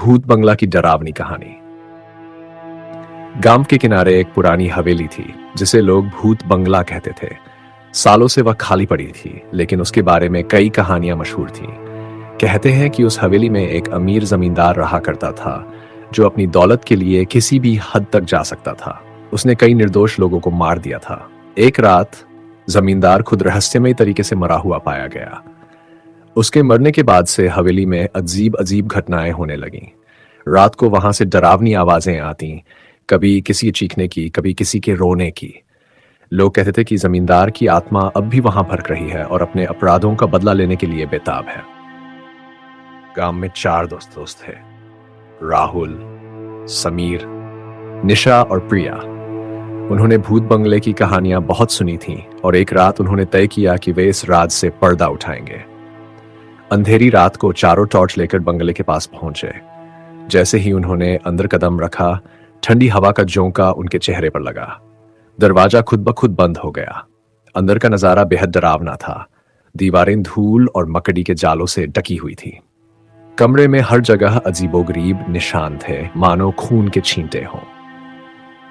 भूत बंगला की डरावनी कहानी। गांव के किनारे एक पुरानी हवेली थी जिसे लोग भूत बंगला कहते थे। सालों से वह खाली पड़ी थी, लेकिन उसके बारे में कई कहानियां मशहूर थीं। कहते हैं कि उस हवेली में एक अमीर जमींदार रहा करता था जो अपनी दौलत के लिए किसी भी हद तक जा सकता था। उसने कई निर्दोष लोगों को मार दिया था। एक रात जमींदार खुद रहस्यमय तरीके से मरा हुआ पाया गया। उसके मरने के बाद से हवेली में अजीब अजीब घटनाएं होने लगीं। रात को वहां से डरावनी आवाजें आती, कभी किसी के चीखने की, कभी किसी के रोने की। लोग कहते थे कि जमींदार की आत्मा अब भी वहां भटक रही है और अपने अपराधों का बदला लेने के लिए बेताब है। गांव में 4 दोस्त थे, राहुल, समीर, निशा और प्रिया। उन्होंने भूत बंगले की कहानियां बहुत सुनी थीं और एक रात उन्होंने तय किया कि वे इस राज से पर्दा उठाएंगे। अंधेरी रात को चारों टॉर्च लेकर बंगले के पास पहुंचे। जैसे ही उन्होंने अंदर कदम रखा, ठंडी हवा का झोंका उनके चेहरे पर लगा। दरवाजा खुद ब खुद बंद हो गया। अंदर का नजारा बेहद डरावना था। दीवारें धूल और मकड़ी के जालों से ढकी हुई थी। कमरे में हर जगह अजीबोगरीब निशान थे, मानो खून के छींटे हों।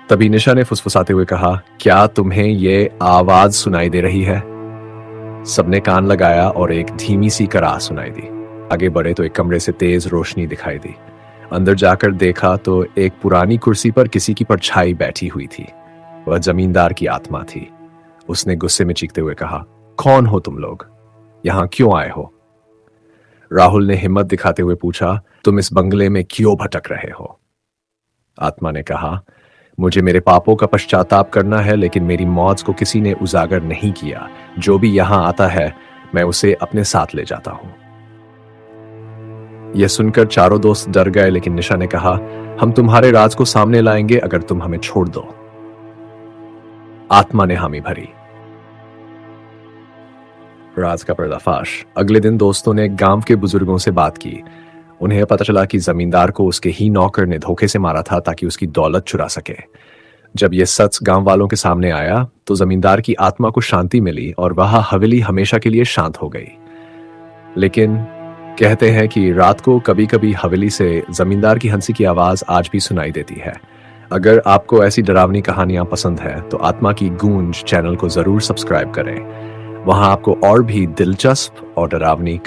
तभी निशा ने फुसफुसाते हुए कहा, क्या तुम्हें ये आवाज सुनाई दे रही है? सबने कान लगाया और एक धीमी सी कराह सुनाई दी। आगे बढ़े तो एक कमरे से तेज रोशनी दिखाई दी। अंदर जाकर देखा तो एक पुरानी कुर्सी पर किसी की परछाई बैठी हुई थी। वह जमींदार की आत्मा थी। उसने गुस्से में चीखते हुए कहा, कौन हो तुम लोग? यहां क्यों आए हो? राहुल ने हिम्मत दिखाते हुए पूछा, तुम इस बंगले में क्यों भटक रहे हो? आत्मा ने कहा, मुझे मेरे पापों का पश्चाताप करना है, लेकिन मेरी मौत को किसी ने उजागर नहीं किया। जो भी यहां आता है मैं उसे अपने साथ ले जाता हूं। यह सुनकर चारों दोस्त डर गए, लेकिन निशा ने कहा, हम तुम्हारे राज को सामने लाएंगे अगर तुम हमें छोड़ दो। आत्मा ने हामी भरी। राज का पर्दाफाश। अगले दिन दोस्तों ने गांव के बुजुर्गों से बात की। उन्हें पता चला कि जमींदार को उसके ही नौकर ने धोखे से मारा था ताकि उसकी दौलत चुरा सके। जब यह सच गांव वालों के सामने आया तो जमींदार की आत्मा को शांति मिली और वह हवेली हमेशा के लिए शांत हो गई। लेकिन कहते हैं कि रात को कभी कभी हवेली से जमींदार की हंसी की आवाज आज भी सुनाई देती है। अगर आपको ऐसी डरावनी कहानियां पसंद है तो आत्मा की गूंज चैनल को जरूर सब्सक्राइब करें। वहां आपको और भी दिलचस्प और डरावनी